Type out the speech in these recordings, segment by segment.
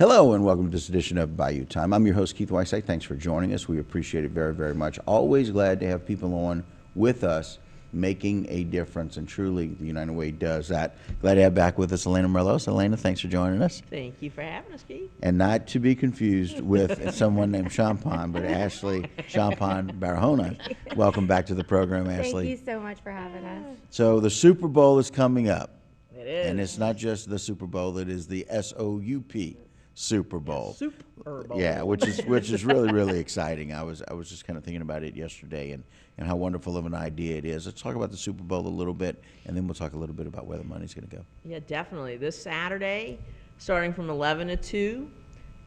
Hello and welcome to this edition of Bayou Time. I'm your host, Keith Weissach. Thanks for joining us. We appreciate it very, very much. Always glad to have people on with us making a difference, and truly the United Way does that. Glad to have back with us Elena Merlos. Elena, thanks for joining us. Thank you for having us, Keith. And not to be confused with someone named Champagne, but Ashley Champagne Barahona. Welcome back to the program, Ashley. Thank you so much for having us. So the Super Bowl is coming up. It is. And it's not just the Super Bowl, it is the SOUP Super Bowl. Super Bowl. Yeah, which is really, really exciting. I was just kind of thinking about it yesterday and how wonderful of an idea it is. Let's talk about the Super Bowl a little bit, and then we'll talk a little bit about where the money's going to go. Yeah, definitely. This Saturday, starting from 11 to 2,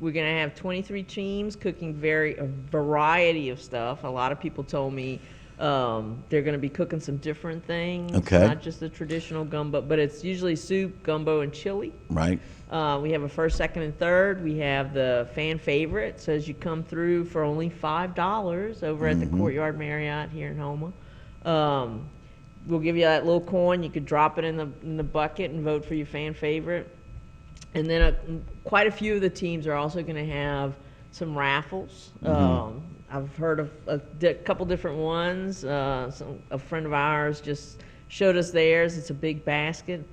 we're going to have 23 teams cooking a variety of stuff. A lot of people told me they're going to be cooking some different things. Okay. Not just the traditional gumbo, but it's usually soup, gumbo, and chili. Right. We have a first, second, and third. We have the fan favorite. Says you come through for only $5 over at the Courtyard Marriott here in Houma. We'll give you that little coin. You could drop it in the bucket and vote for your fan favorite. And then quite a few of the teams are also going to have some raffles. I've heard of a couple different ones. A friend of ours just showed us theirs. It's a big basket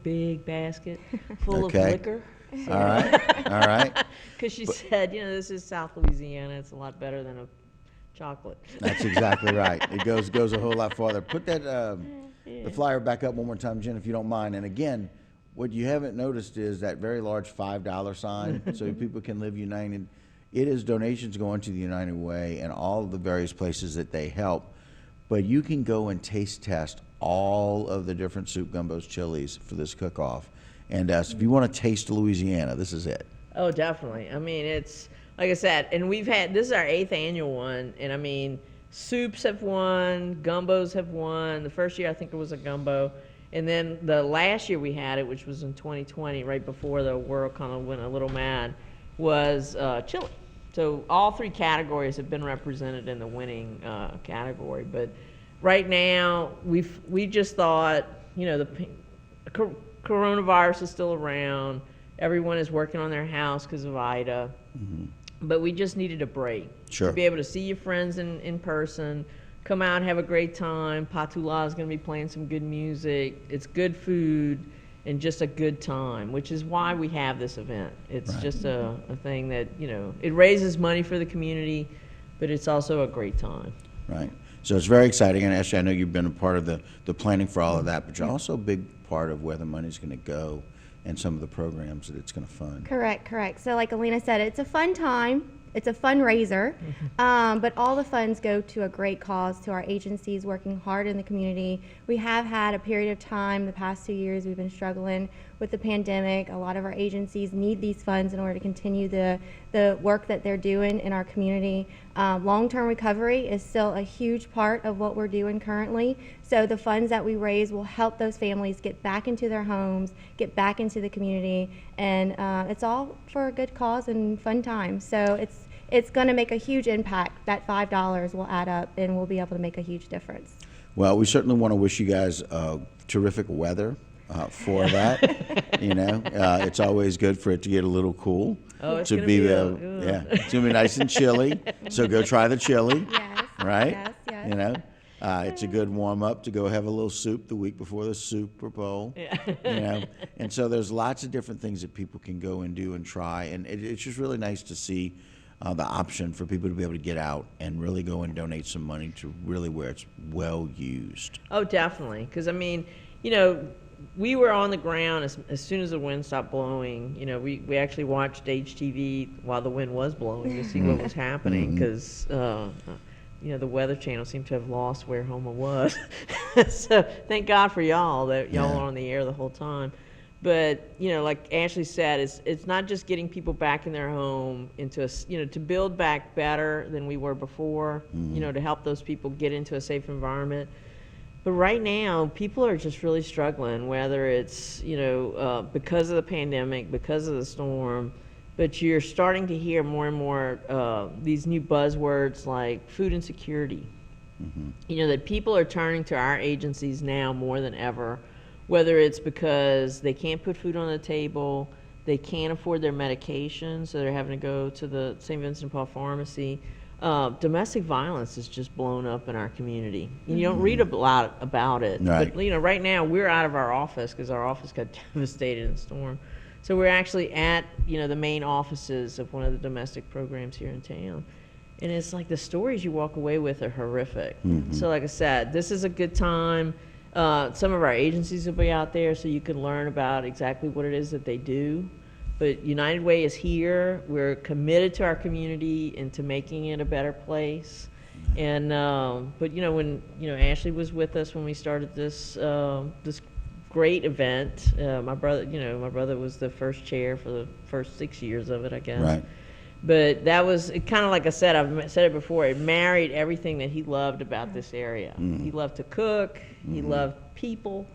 full of liquor. All right. Because she said, this is South Louisiana. It's a lot better than a chocolate. That's exactly right. It goes a whole lot farther. Put that the flyer back up one more time, Jen, if you don't mind. And again, what you haven't noticed is that very large $5 sign, so people can live united. It is donations going to the United Way and all of the various places that they help. But you can go and taste test all of the different soup, gumbos, chilies for this cook-off. And so if you want to taste Louisiana, this is it. Oh, definitely. I mean, it's, like I said, and this is our 8th annual one. And I mean, soups have won, gumbos have won. The first year, I think it was a gumbo. And then the last year we had it, which was in 2020, right before the world kind of went a little mad, was chili. So all 3 categories have been represented in the winning category. But right now, we just thought, the coronavirus is still around. Everyone is working on their house because of Ida. But we just needed a break. Sure. To be able to see your friends in person, come out and have a great time. Patula is going to be playing some good music. It's good food and just a good time, which is why we have this event. It's just a thing that, it raises money for the community, but it's also a great time. Right. So it's very exciting. And Ashley, I know you've been a part of the planning for all of that, but you're also a big part of where the money's going to go and some of the programs that it's going to fund. Correct. So like Alina said, it's a fun time. It's a fundraiser, but all the funds go to a great cause, to our agencies working hard in the community. We have had a period of time, the past 2 years, we've been struggling with the pandemic. A lot of our agencies need these funds in order to continue the work that they're doing in our community. Long-term recovery is still a huge part of what we're doing currently. So the funds that we raise will help those families get back into their homes, get back into the community, and it's all for a good cause and fun time. So it's going to make a huge impact. That $5 will add up, and we'll be able to make a huge difference. Well, we certainly want to wish you guys terrific weather for that. It's always good for it to get a little cool. Oh, it's to gonna be it's gonna be nice and chilly. So go try the chili. Yes. Right. Yes. It's a good warm up to go have a little soup the week before the Super Bowl. Yeah. And so there's lots of different things that people can go and do and try, and it's just really nice to see the option for people to be able to get out and really go and donate some money to really where it's well used. Oh, definitely. Because, I mean, we were on the ground as soon as the wind stopped blowing. We actually watched HTV while the wind was blowing to see what was happening because, the Weather Channel seemed to have lost where Houma was. So thank God for y'all that y'all were on the air the whole time. But, like Ashley said, it's not just getting people back in their home into to build back better than we were before, to help those people get into a safe environment. But right now, people are just really struggling, whether it's, because of the pandemic, because of the storm, but you're starting to hear more and more these new buzzwords like food insecurity. That people are turning to our agencies now more than ever, whether it's because they can't put food on the table, they can't afford their medication, so they're having to go to the St. Vincent de Paul pharmacy. Domestic violence is just blown up in our community. You don't read a lot about it, Right. but right now we're out of our office because our office got devastated in the storm. So we're actually at the main offices of one of the domestic programs here in town. And it's like the stories you walk away with are horrific. So like I said, this is a good time. Some of our agencies will be out there so you can learn about exactly what it is that they do. But United Way is here. We're committed to our community and to making it a better place. And but when Ashley was with us when we started this this great event. My brother was the first chair for the first 6 years of it, I guess. Right. But that was kind of like I said, I've said it before, it married everything that he loved about this area. He loved to cook, he loved people,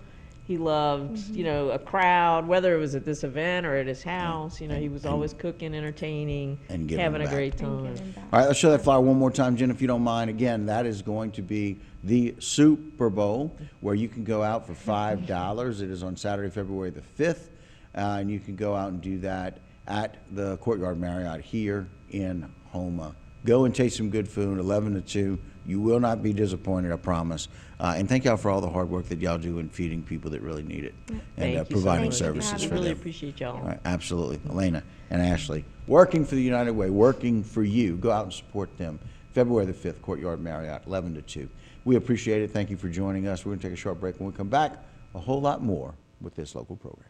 he loved, a crowd, whether it was at this event or at his house, he was always cooking, entertaining, And giving having a back. great time. All right, let's show that flyer one more time, Jen, if you don't mind. Again, that is going to be the Super Bowl, where you can go out for $5. It is on Saturday, February the 5th, and you can go out and do that at the Courtyard Marriott here in Houma. Go and taste some good food, 11 to 2. You will not be disappointed, I promise. And thank y'all for all the hard work that y'all do in feeding people that really need it Thank and you providing so much. services We for really them. appreciate y'all. All right, absolutely. Elena and Ashley, working for the United Way, working for you. Go out and support them. February the 5th, Courtyard Marriott, 11 to 2. We appreciate it. Thank you for joining us. We're going to take a short break. When we come back, a whole lot more with this local program.